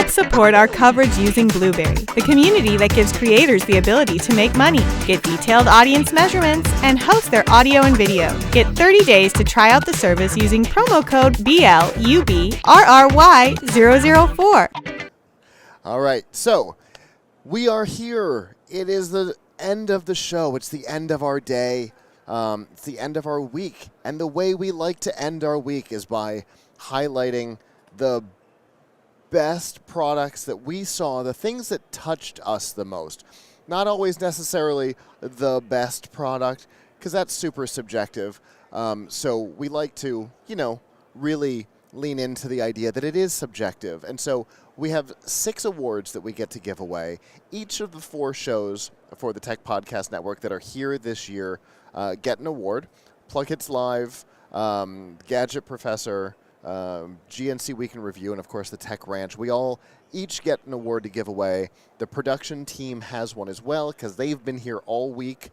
Help support our coverage using Blueberry, the community that gives creators the ability to make money, get detailed audience measurements, and host their audio and video. Get 30 days to try out the service using promo code BLUBRRY004. All right, so we are here. It is the end of the show. It's the end of our day. It's the end of our week. And the way we like to end our week is by highlighting the best products that we saw, the things that touched us the most. Not always necessarily the best product, because that's super subjective. So we like to, really lean into the idea that it is subjective. And so we have 6 awards that we get to give away. Each of the 4 shows for the Tech Podcast Network that are here this year get an award. PLUGHITZ Live, Gadget Professor, GNC Week in Review, and of course the Tech Ranch. We all each get an award to give away. The production team has one as well because they've been here all week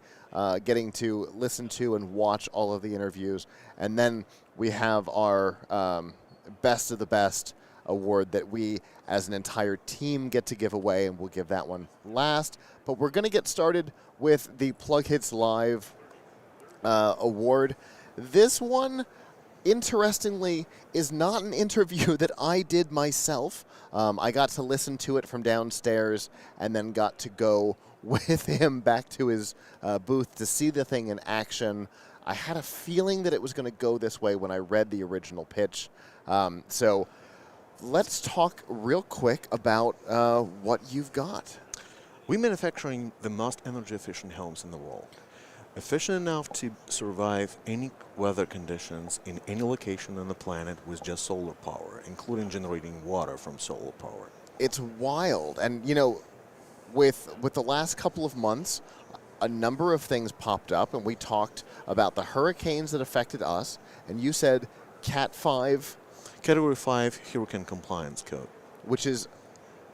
getting to listen to and watch all of the interviews. And then we have our Best of the Best award that we as an entire team get to give away, and we'll give that one last. But we're going to get started with the PLUGHITZ Live award. This one, interestingly, is not an interview that I did myself. I got to listen to it from downstairs and then got to go with him back to his booth to see the thing in action. I had a feeling that it was going to go this way when I read the original pitch. So let's talk real quick about what you've got. We're manufacturing the most energy-efficient homes in the world. Efficient enough to survive any weather conditions in any location on the planet with just solar power, including generating water from solar power. It's wild. And, with the last couple of months, a number of things popped up, and we talked about the hurricanes that affected us, and you said Cat 5. Category 5 Hurricane Compliance Code. Which is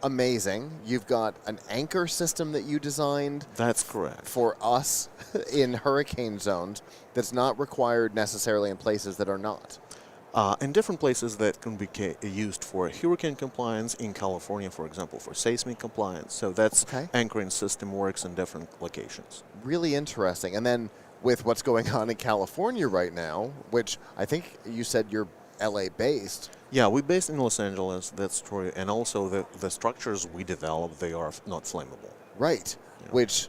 amazing. You've got an anchor system that you designed. That's correct. For us in hurricane zones that's not required necessarily in places that are not. In different places that can be used for hurricane compliance, in California, for example, for seismic compliance. So that's anchoring system works in different locations. Really interesting. And then with what's going on in California right now, which I think you said you're LA-based. Yeah, we're based in Los Angeles, that's true. And also the structures we develop, they are not flammable. Right, which,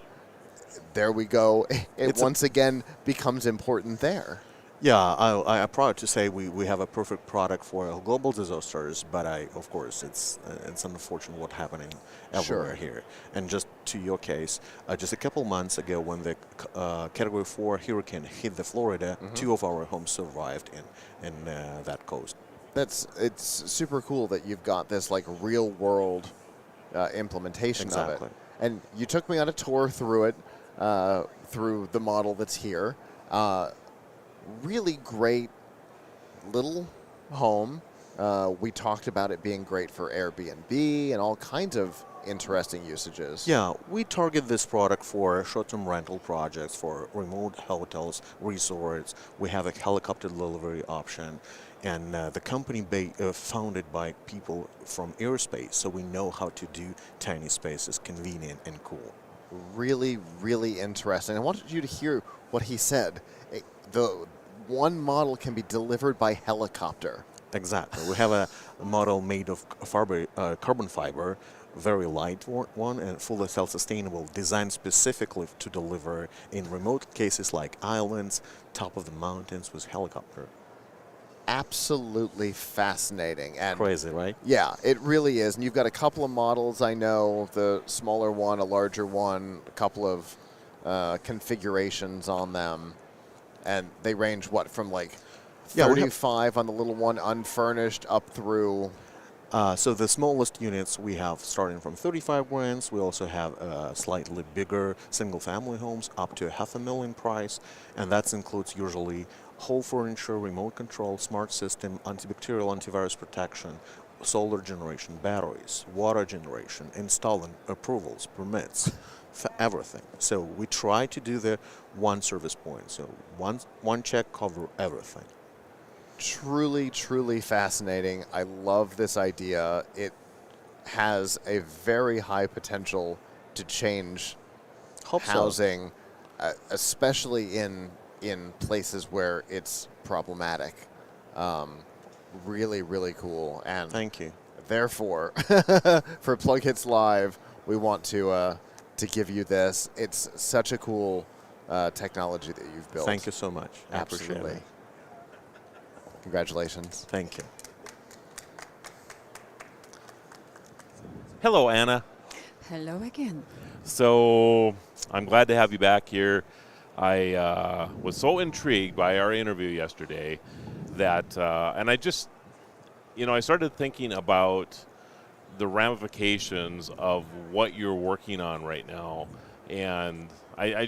there we go, it once again becomes important there. Yeah, I'm proud to say we have a perfect product for global disasters, but of course, it's unfortunate what's happening everywhere here. And just to your case, just a couple months ago when the Category 4 hurricane hit the Florida, 2 of our homes survived in that coast. It's super cool that you've got this like real world implementation of it. And you took me on a tour through it, through the model that's here. Really great little home. We talked about it being great for Airbnb and all kinds of interesting usages. Yeah, we target this product for short-term rental projects, for remote hotels, resorts. We have a helicopter delivery option. And the company founded by people from aerospace, so we know how to do tiny spaces convenient and cool. Really, really interesting. I wanted you to hear what he said. The one model can be delivered by helicopter. Exactly. We have a model made of carbon fiber, very light one and fully self-sustainable, designed specifically to deliver in remote cases like islands, top of the mountains with helicopter. Absolutely fascinating. And crazy, right? Yeah, it really is. And you've got a couple of models, I know, the smaller one, a larger one, a couple of configurations on them. And they range, what, from like 35 on the little one, unfurnished, up through... So the smallest units we have starting from 35 grand. We also have slightly bigger single-family homes up to $500,000 price. And that includes usually whole furniture, remote control, smart system, antibacterial, antivirus protection, solar generation, batteries, water generation, installing approvals, permits, for everything. So we try to do the one service point. So one check cover everything. Truly, truly fascinating. I love this idea. has a very high potential to change Hope so. housing, especially in places where it's problematic. Really, really cool. And Thank you. therefore, for PLUGHITZ Live, we want to give you this. It's such a cool technology that you've built. Thank you so much. I appreciate Absolutely. it. Congratulations. Thank you. Hello, Anna. Hello again. So I'm glad to have you back here. I was so intrigued by our interview yesterday that, and I just, I started thinking about the ramifications of what you're working on right now. And I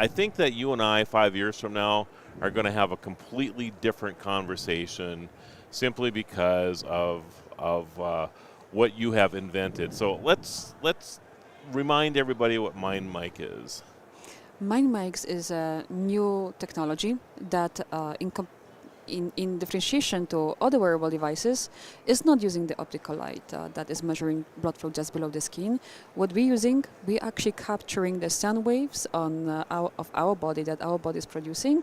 think that you and I, 5 years from now, are going to have a completely different conversation simply because of what you have invented. So let's remind everybody what MindMic is. MindMics is a new technology that, in differentiation to other wearable devices, is not using the optical light that is measuring blood flow just below the skin. What we're using, we're actually capturing the sound waves of our body that our body is producing.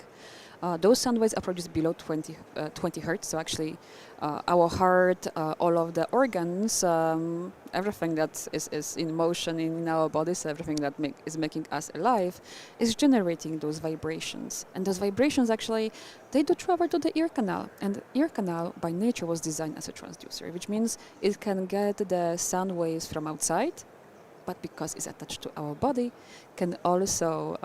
Those sound waves are produced below 20 hertz. So actually, our heart, all of the organs, everything that is in motion in our bodies, everything that is making us alive, is generating those vibrations. And those vibrations actually, they do travel to the ear canal. And the ear canal, by nature, was designed as a transducer, which means it can get the sound waves from outside, but because it's attached to our body, can also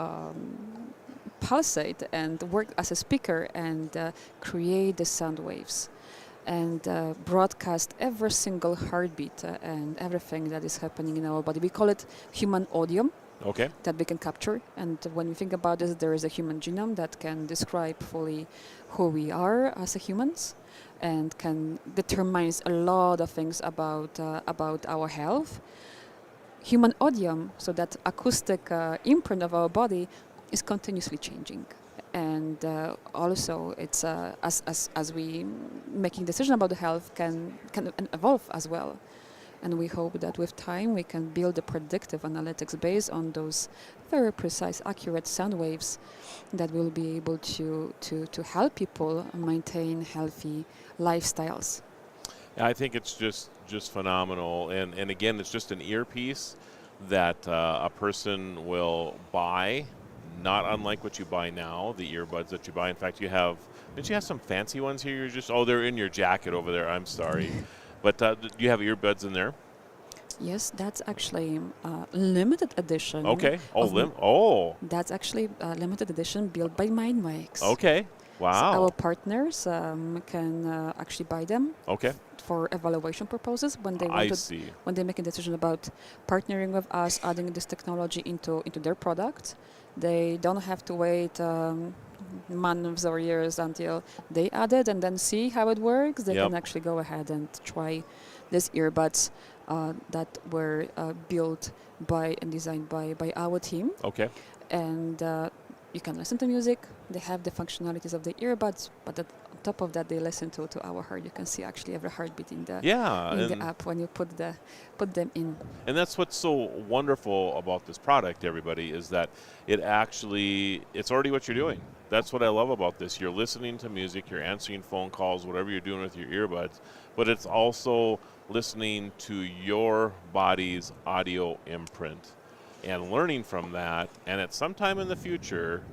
pulsate and work as a speaker and create the sound waves and broadcast every single heartbeat and everything that is happening in our body. We call it human audio. Okay. That we can capture. And when we think about this, there is a human genome that can describe fully who we are as humans and can determine a lot of things about our health. Human audio, so that acoustic imprint of our body, is continuously changing, and also it's as we making decision about the health can evolve as well, and we hope that with time we can build a predictive analytics based on those very precise, accurate sound waves that will be able to help people maintain healthy lifestyles. I think it's just phenomenal, and again, it's just an earpiece that a person will buy. Not unlike what you buy now, the earbuds that you buy. In fact, did you have some fancy ones here? They're in your jacket over there. I'm sorry. But do you have earbuds in there? Yes, that's actually limited edition. Okay. That's actually a limited edition built by MindMics. Okay. Wow. So our partners can actually buy them. Okay. For evaluation purposes when they when they make a decision about partnering with us, adding this technology into their product. They don't have to wait months or years until they add it and then see how it works. They can actually go ahead and try these earbuds that were built by and designed by our team. Okay. And you can listen to music. They have the functionalities of the earbuds, but on top of that, they listen to our heart. You can see actually every heartbeat in the app when you put them in. And that's what's so wonderful about this product, everybody, is that it's already what you're doing. That's what I love about this. You're listening to music, you're answering phone calls, whatever you're doing with your earbuds, but it's also listening to your body's audio imprint and learning from that. And at some time in the future,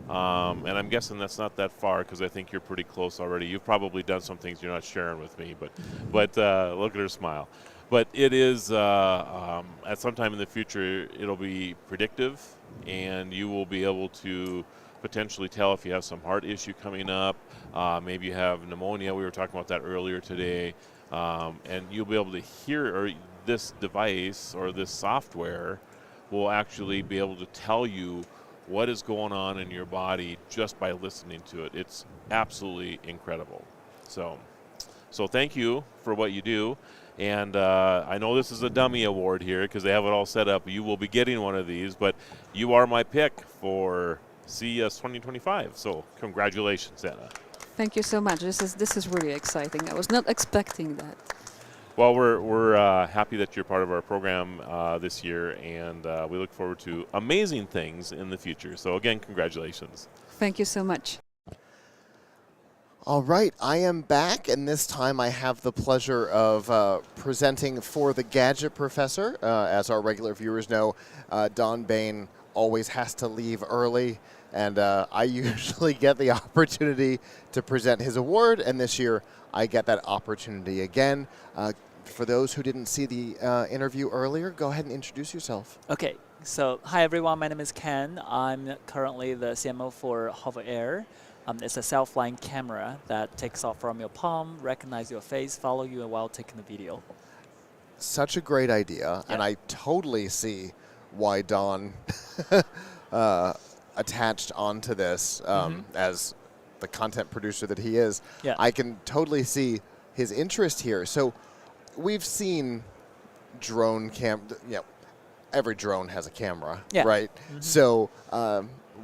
and I'm guessing that's not that far because I think you're pretty close already. You've probably done some things you're not sharing with me, but look at her smile. But it is, at some time in the future, it'll be predictive, and you will be able to potentially tell if you have some heart issue coming up, maybe you have pneumonia. We were talking about that earlier today. And you'll be able to hear, or this device or this software will actually be able to tell you what is going on in your body just by listening to it. It's absolutely incredible. So thank you for what you do. And I know this is a dummy award here because they have it all set up. You will be getting one of these, but you are my pick for CES 2025. So congratulations, Anna. Thank you so much. This is really exciting. I was not expecting that. Well, we're happy that you're part of our program this year, and we look forward to amazing things in the future. So again, congratulations. Thank you so much. All right, I am back, and this time I have the pleasure of presenting for the Gadget Professor. As our regular viewers know, Don Bain always has to leave early, and I usually get the opportunity to present his award, and this year I get that opportunity again. For those who didn't see the interview earlier, go ahead and introduce yourself. Okay, so hi everyone, my name is Ken. I'm currently the CMO for HOVERAir. It's a self-flying camera that takes off from your palm, recognize your face, follow you while taking the video. Such a great idea, and I totally see why Don attached onto this as the content producer that he is. Yeah. I can totally see his interest here. So we've seen drone every drone has a camera, right? So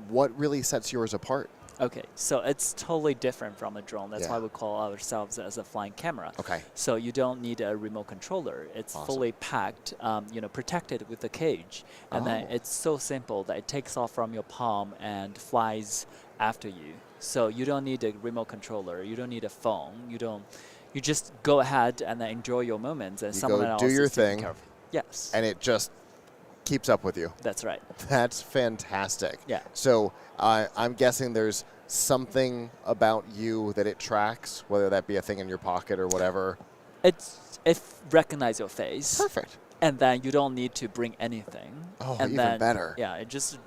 what really sets yours apart? Okay, so it's totally different from a drone. That's why we call ourselves as a flying camera. Okay. So you don't need a remote controller. It's fully packed, protected with a cage. And then it's so simple that it takes off from your palm and flies after you. So you don't need a remote controller. You don't need a phone. You just go ahead and then enjoy your moments, and someone else do your is taking thing. care of you. Yes. And it just keeps up with you. That's right. That's fantastic. Yeah. So I'm guessing there's something about you that it tracks, whether that be a thing in your pocket or whatever. It recognize your face. Perfect. And then you don't need to bring anything. Oh, and even then, better. Yeah, it just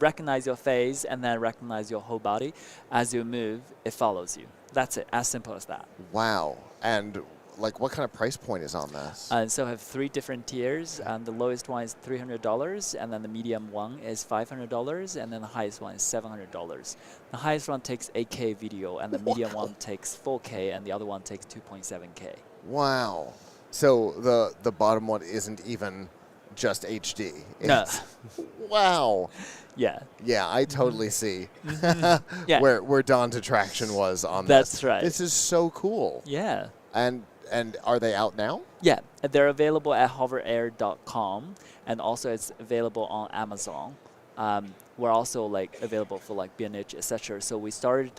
recognize your face and then recognize your whole body. As you move, it follows you. That's it, as simple as that. Wow. And like, what kind of price point is on this? So I have 3 different tiers. The lowest one is $300, and then the medium one is $500, and then the highest one is $700. The highest one takes 8K video, and the medium one takes 4K, and the other one takes 2.7K. Wow. So the bottom one isn't even just HD. No. Wow. Yeah. Yeah, I totally see Yeah. where Don's attraction was on this. That's right. This is so cool. Yeah. And are they out now? Yeah, they're available at HOVERAir.com, and also it's available on Amazon. We're also available for B&H, etc. So we started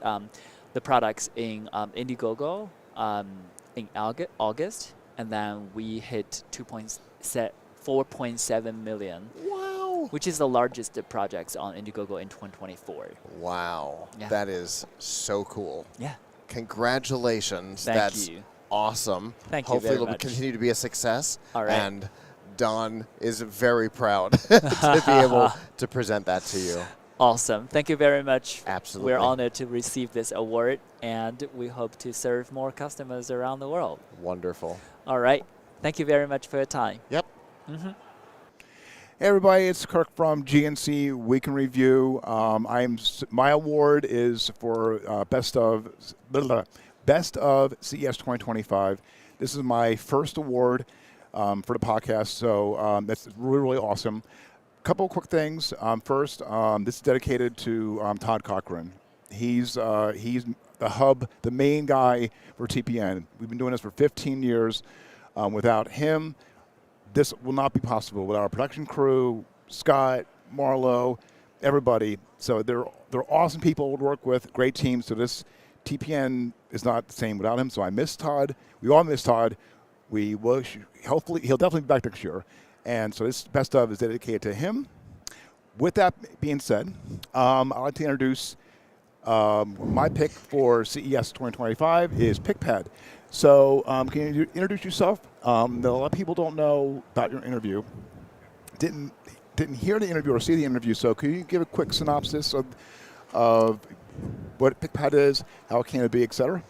the products in Indiegogo in August, and then we hit 4.7 million. Wow. Which is the largest projects on Indiegogo in 2024. Wow. Yeah. That is so cool. Yeah. Congratulations. Thank That's you. Awesome. Thank you Hopefully very it'll much. continue to be a success. All right. And Don is very proud to be able to present that to you. Awesome. Thank you very much. Absolutely. We're honored to receive this award, and we hope to serve more customers around the world. Wonderful. All right. Thank you very much for your time. Yep. Hey everybody, it's Kirk from GNC Week in Review. My award is for Best of CES 2025. This is my first award for the podcast, so that's really, really awesome. A couple of quick things. First, this is dedicated to Todd Cochran. He's the hub, the main guy for TPN. We've been doing this for 15 years. Without him, this will not be possible. With our production crew, Scott, Marlo, everybody. So they're awesome people to work with, great teams. So this TPN is not the same without him. So I miss Todd. We all miss Todd. We will hopefully he'll definitely be back next year. And so this Best of is dedicated to him. With that being said, I'd like to introduce my pick for CES 2025 is Pickpad. So can you introduce yourself? A lot of people don't know about your interview. Didn't hear the interview or see the interview. So could you give a quick synopsis of what Pickpad is, how it came to be, etc.?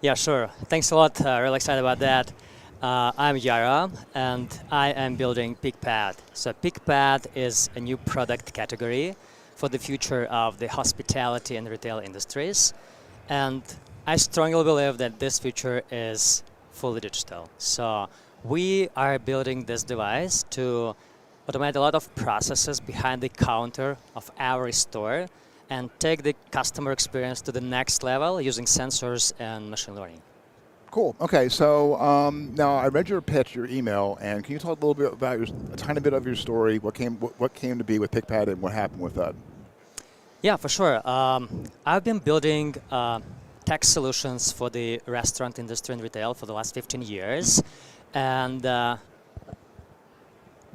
Yeah, sure. Thanks a lot. Really excited about that. I'm Yara, and I am building Pickpad. So Pickpad is a new product category for the future of the hospitality and retail industries. And I strongly believe that this future is fully digital. So we are building this device to automate a lot of processes behind the counter of our store and take the customer experience to the next level using sensors and machine learning. Cool. Okay, so now I read your pitch, your email, and can you talk a little bit about a tiny bit of your story? What came to be with Pickpad and what happened with that? Yeah, for sure. I've been building tech solutions for the restaurant industry and retail for the last 15 years, and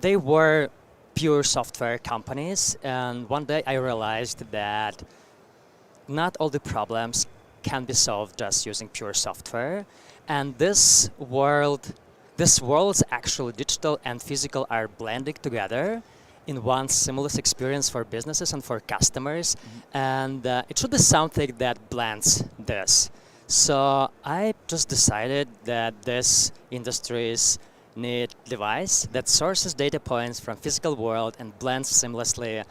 they were pure software companies. And one day I realized that not all the problems can be solved just using pure software. And this worlds actually digital and physical are blending together in one seamless experience for businesses and for customers. And it should be something that blends this. So I just decided that this industries need device that sources data points from physical world and blends seamlessly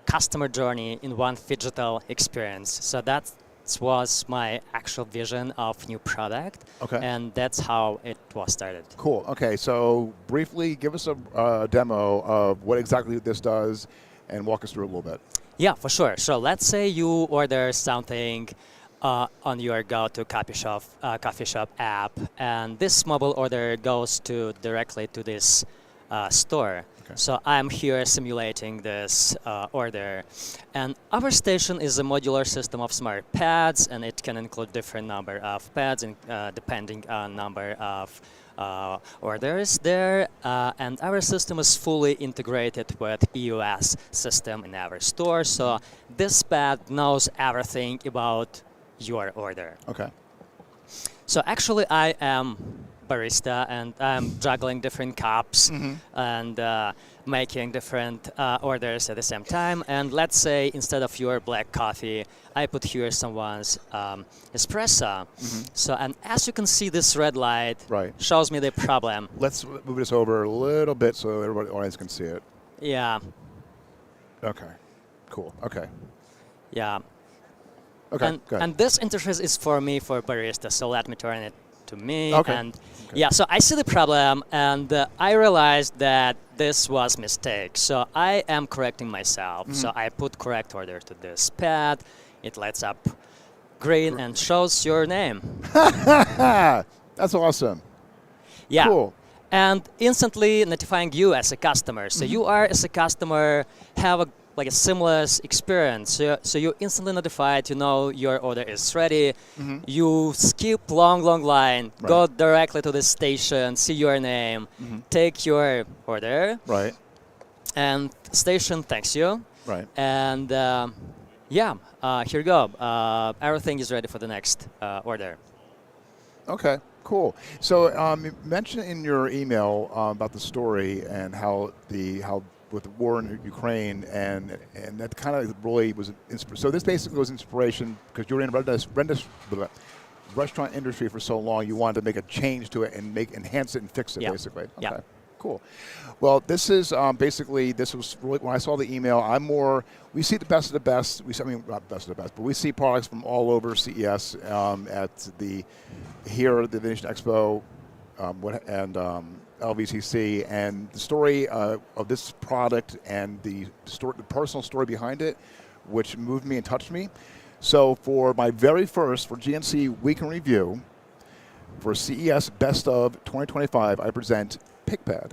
customer journey in one digital experience. So that was my actual vision of new product, and that's how it was started. Cool. Okay, so briefly give us a demo of what exactly this does and walk us through a little bit. Yeah, for sure. So let's say you order something on your go-to coffee shop app, and this mobile order goes directly to this store. So I'm here simulating this order. And our station is a modular system of smart pads, and it can include different number of pads depending on number of orders there. And our system is fully integrated with POS system in our store. So this pad knows everything about your order. Okay. So actually I am barista, and I'm juggling different cups and making different orders at the same time. And let's say instead of your black coffee, I put here someone's espresso. So, and as you can see, this red light shows me the problem. Let's move this over a little bit so everybody audience can see it. Yeah. Okay. Cool. Okay. Yeah. Okay. And this interface is for me for barista. So let me turn it to me. Okay. Yeah, so I see the problem, and I realized that this was a mistake. So I am correcting myself. So I put correct order to this pad. It lights up green and shows your name. That's awesome. Yeah. Cool. And instantly notifying you as a customer. So you are, as a customer, have a seamless experience. So you instantly notified, you know your order is ready. You skip long line, go directly to the station, see your name, take your order. Right. And station thanks you. Right. And here you go. Everything is ready for the next order. Okay. Cool. So you mentioned in your email about the story and how with the war in Ukraine, and that kind of really was so this basically was inspiration because you were in the restaurant industry for so long. You wanted to make a change to it and enhance it and fix it, basically. Okay. Yeah. Cool. Well, this is basically, this was really, when I saw the email, we see the best of the best. Not best of the best, but we see products from all over CES at the Venetian Expo and LVCC, and the story of this product and the personal story behind it, which moved me and touched me. So for my very first, for GNC Week in Review, for CES Best of 2025, I present Pickpad.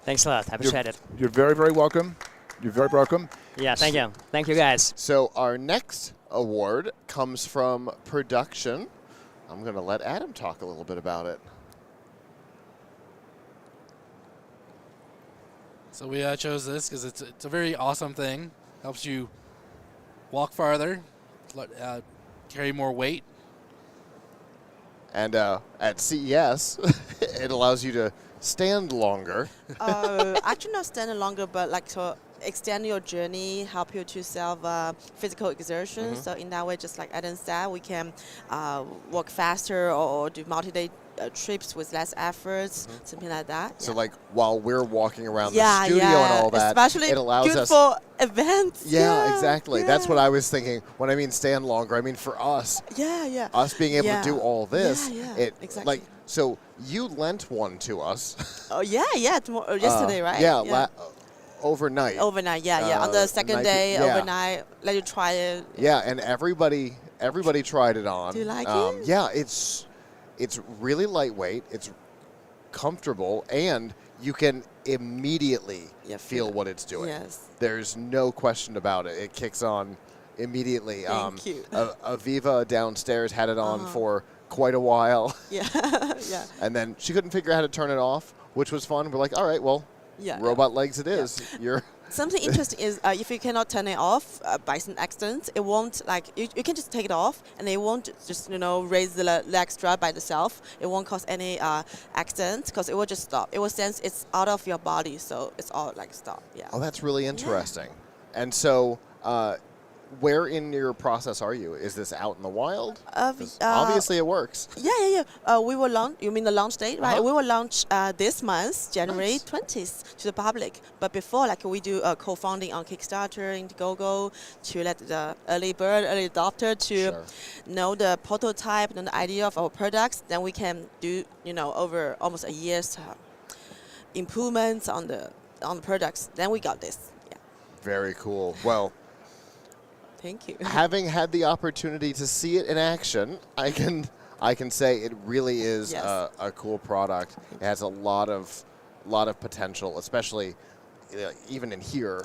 Thanks a lot. I appreciate it. You're very, very welcome. You're very welcome. Yeah, thank you. Thank you, guys. So our next award comes from production. I'm going to let Adam talk a little bit about it. So we chose this because it's a very awesome thing. Helps you walk farther, carry more weight. And at CES, it allows you to stand longer. Actually not stand longer, but like to extend your journey, help you to self physical exertion. So in that way, just like Adam said, we can walk faster or do multi-day trips with less efforts, something like that. So like while we're walking around the studio and all that, especially it allows good us for events. Yeah, exactly. That's what I was thinking. When I mean stand longer, I mean for us. Us being able to do all this. Exactly. Like, so you lent one to us. Oh yesterday, right? Overnight. Overnight, on the second day, overnight, let you try it. Yeah, and everybody tried it on. Do you like it? Yeah, It's really lightweight. It's comfortable, and you can immediately feel what it's doing. Yes. There's no question about it. It kicks on immediately. Thank you. Aviva downstairs had it on for quite a while. Yeah. Yeah. And then she couldn't figure out how to turn it off, which was fun. We're like, all right, well, robot legs it is. You're Something interesting is if you cannot turn it off by some accident, it won't you can just take it off and it won't just raise the leg strap by itself. It won't cause any accident because it will just stop. It will sense it's out of your body, so it's all stop. Yeah. Oh, that's really interesting. And so, where in your process are you? Is this out in the wild? Obviously, it works. Yeah. We will launch. You mean the launch date, right? We will launch this month, January 20th, to the public. But before, we do co-founding on Kickstarter, Indiegogo, to let the early adopter to know the prototype and the idea of our products. Then we can do, over almost a year's improvements on the products. Then we got this. Yeah. Very cool. Well. Thank you. Having had the opportunity to see it in action, I can say it really is a cool product. It has a lot of potential, especially even in here.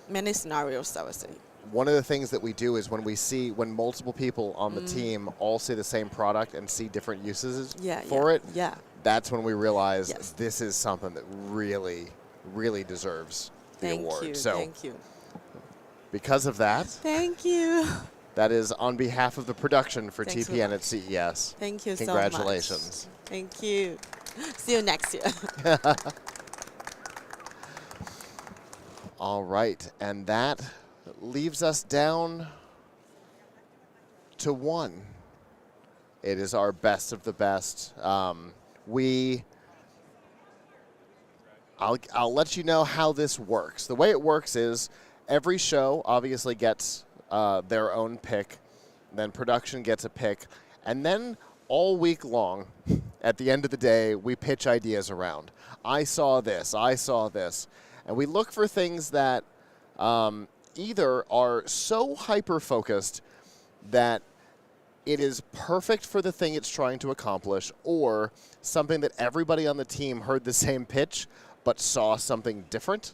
Many scenarios, I would say. One of the things that we do is when multiple people on the team all see the same product and see different uses for it. Yeah. That's when we realize this is something that really, really deserves the award. Thank you. Because of that, thank you. That is on behalf of the production for Thanks TPN at CES. Thank you Congratulations. So much. Thank you. See you next year. All right, and that leaves us down to one. It is our best of the best. I'll let you know how this works. The way it works is every show obviously gets their own pick, then production gets a pick, and then all week long, at the end of the day, we pitch ideas around. I saw this, and we look for things that either are so hyper-focused that it is perfect for the thing it's trying to accomplish, or something that everybody on the team heard the same pitch but saw something different.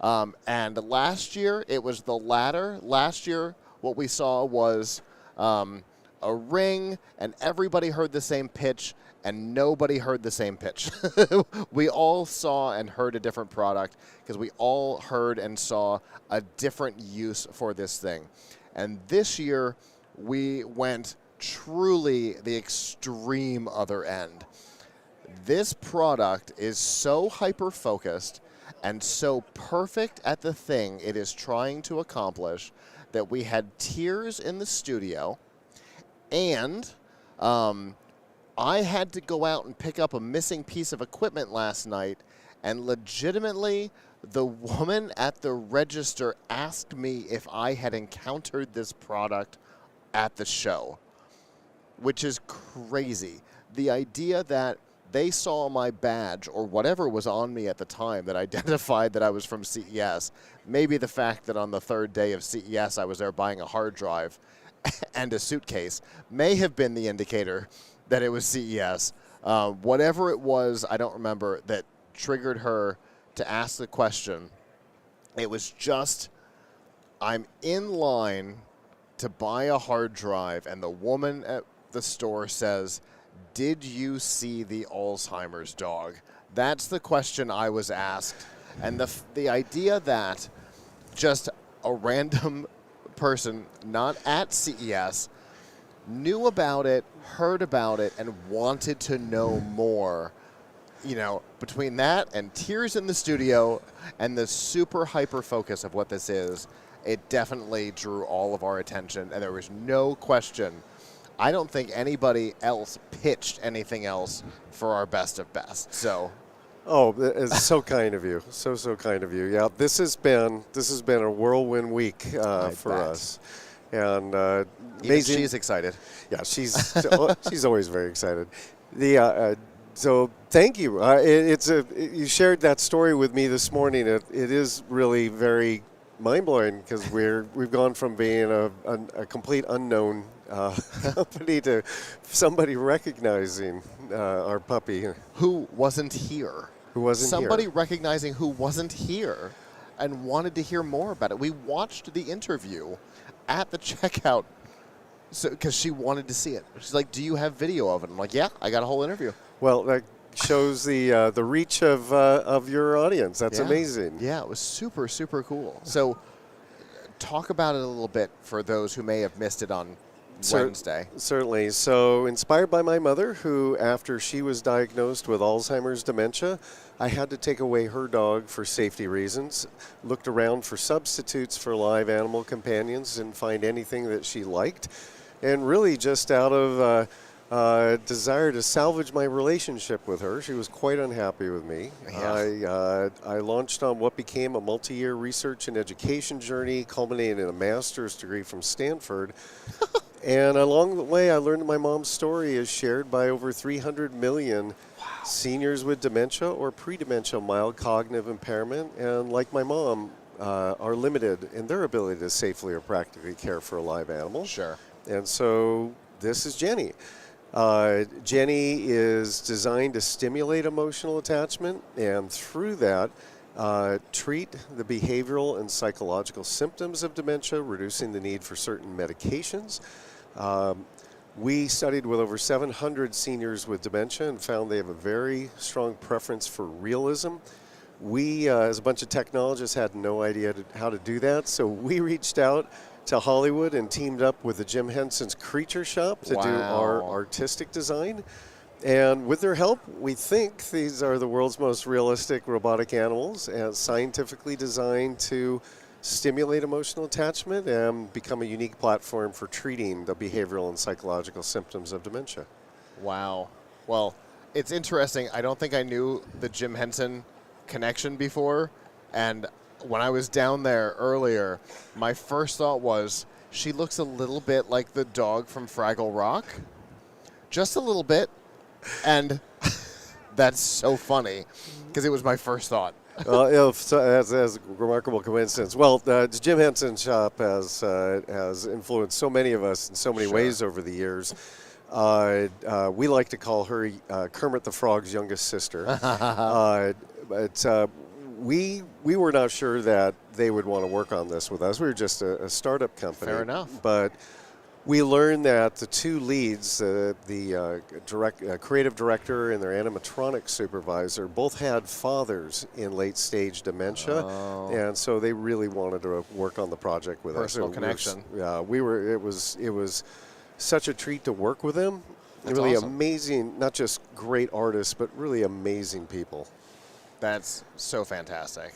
And last year, it was the latter. Last year, what we saw was a ring, and everybody heard the same pitch, and nobody heard the same pitch. We all saw and heard a different product because we all heard and saw a different use for this thing. And this year, we went truly the extreme other end. This product is so hyper-focused and so perfect at the thing it is trying to accomplish that we had tears in the studio, and I had to go out and pick up a missing piece of equipment last night, and legitimately the woman at the register asked me if I had encountered this product at the show, which is crazy. The idea that they saw my badge or whatever was on me at the time that identified that I was from CES. Maybe the fact that on the third day of CES I was there buying a hard drive and a suitcase may have been the indicator that it was CES. Whatever it was, I don't remember, that triggered her to ask the question. It was just, I'm in line to buy a hard drive, and the woman at the store says, "Did you see the Alzheimer's dog?" That's the question I was asked. And the idea that just a random person not at CES knew about it, heard about it, and wanted to know more, between that and tears in the studio and the super hyper focus of what this is, it definitely drew all of our attention, and there was no question. I don't think anybody else pitched anything else for our best of best. So, it's so kind of you, so kind of you. Yeah, this has been a whirlwind week for us, and amazing. She's excited. Yeah, she's always very excited. So thank you. You shared that story with me this morning. It is really very mind-blowing because we've gone from being a complete unknown company to somebody recognizing our puppy. Who wasn't here. Who wasn't Somebody here. recognizing who wasn't here and wanted to hear more about it. We watched the interview at the checkout because she wanted to see it. She's like, do you have video of it? I'm like, yeah, I got a whole interview. Well, that shows the reach of your audience. That's amazing. Yeah, it was super, super cool. So talk about it a little bit for those who may have missed it on Wednesday. Certainly. So inspired by my mother, who after she was diagnosed with Alzheimer's dementia, I had to take away her dog for safety reasons. Looked around for substitutes for live animal companions, didn't find anything that she liked. And really just out of desire to salvage my relationship with her. She was quite unhappy with me. Yeah. I launched on what became a multi-year research and education journey, culminating in a master's degree from Stanford. And along the way, I learned that my mom's story is shared by over 300 million seniors with dementia or pre-dementia mild cognitive impairment, and like my mom, are limited in their ability to safely or practically care for a live animal. Sure. And so this is Jenny. Jenny is designed to stimulate emotional attachment and through that treat the behavioral and psychological symptoms of dementia, reducing the need for certain medications. We studied with over 700 seniors with dementia and found they have a very strong preference for realism. We, as a bunch of technologists, had no idea how to do that, so we reached out to Hollywood and teamed up with the Jim Henson's Creature Shop to do our artistic design. And with their help, we think these are the world's most realistic robotic animals and scientifically designed to stimulate emotional attachment and become a unique platform for treating the behavioral and psychological symptoms of dementia. Wow. Well, it's interesting. I don't think I knew the Jim Henson connection before, and when I was down there earlier, my first thought was, she looks a little bit like the dog from Fraggle Rock. Just a little bit. And that's so funny, because it was my first thought. That's a remarkable coincidence. Well, the Jim Henson shop has influenced so many of us in so many ways over the years. We like to call her Kermit the Frog's youngest sister. But we were not sure that they would want to work on this with us. We were just a startup company. Fair enough. But we learned that the two leads, the creative director and their animatronic supervisor, both had fathers in late-stage dementia, and so they really wanted to work on the project with us. Personal connection. It was such a treat to work with them. That's really awesome. Amazing, not just great artists, but really amazing people. That's so fantastic.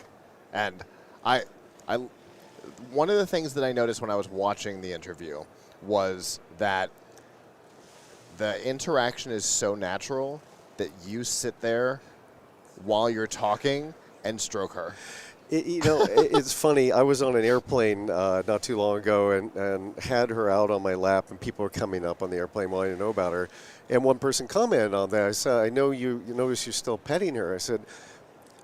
And I one of the things that I noticed when I was watching the interview was that the interaction is so natural that you sit there while you're talking and stroke her. It's funny. I was on an airplane not too long ago and had her out on my lap, and people were coming up on the airplane wanting to know about her. And one person commented on that. I said, I know you notice you're still petting her. I said,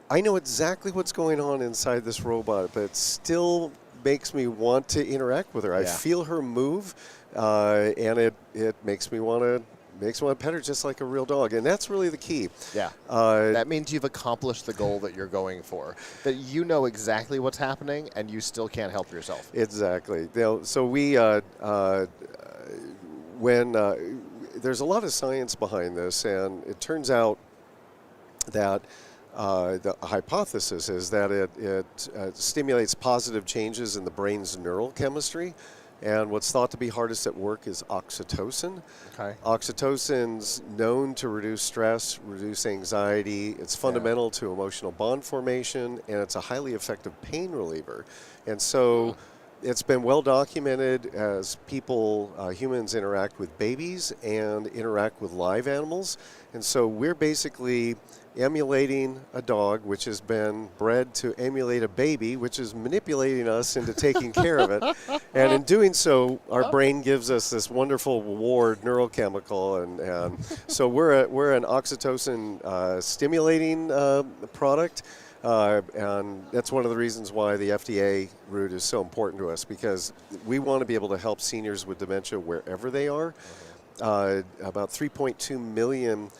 I know exactly what's going on inside this robot, but it still makes me want to interact with her. I feel her move, and it makes me want to pet her just like a real dog, and that's really the key. Yeah, that means you've accomplished the goal that you're going for. That you know exactly what's happening, and you still can't help yourself. Exactly. So we there's a lot of science behind this, and it turns out that the hypothesis is that it stimulates positive changes in the brain's neural chemistry. And what's thought to be hardest at work is oxytocin. Okay. Oxytocin's known to reduce stress, reduce anxiety. It's fundamental to emotional bond formation, and it's a highly effective pain reliever. And so it's been well documented as humans interact with babies and interact with live animals. And so we're basically emulating a dog which has been bred to emulate a baby, which is manipulating us into taking care of it. And in doing so, our brain gives us this wonderful reward neurochemical. And so we're an oxytocin stimulating product. And that's one of the reasons why the FDA route is so important to us, because we want to be able to help seniors with dementia wherever they are. About 3.2 million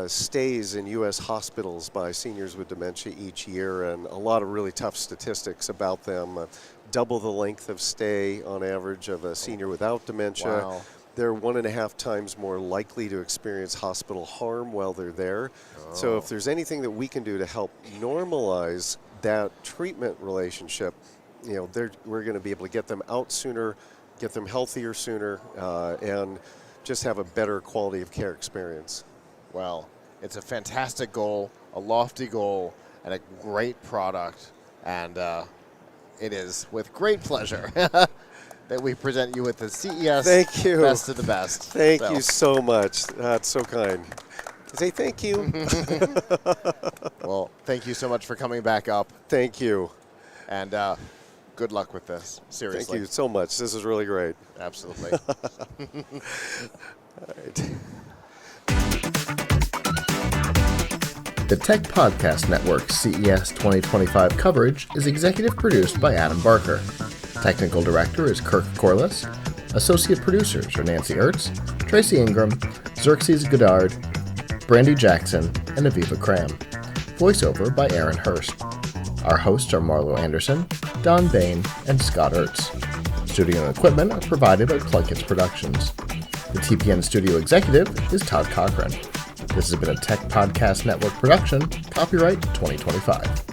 stays in U.S. hospitals by seniors with dementia each year, and a lot of really tough statistics about them. Double the length of stay on average of a senior without dementia. Wow. They're 1.5 times more likely to experience hospital harm while they're there. So if there's anything that we can do to help normalize that treatment relationship, we're going to be able to get them out sooner, get them healthier sooner, and just have a better quality of care experience. Well, it's a fantastic goal, a lofty goal, and a great product. And it is with great pleasure that we present you with the CES Thank you. Best of the Best. Thank you so much. That's so kind. Say thank you. Well, thank you so much for coming back up. Thank you. And good luck with this. Seriously. Thank you so much. This is really great. Absolutely. All right. The Tech Podcast Network's CES 2025 coverage is executive produced by Adam Barker. Technical director is Kirk Corliss. Associate producers are Nancy Ertz, Tracy Ingram, Xerxes Goddard, Brandy Jackson, and Aviva Cram. Voiceover by Aaron Hurst. Our hosts are Marlo Anderson, Don Bain, and Scott Ertz. Studio and equipment are provided by PLUGHITZ Productions. The TPN studio executive is Todd Cochran. This has been a Tech Podcast Network production, copyright 2025.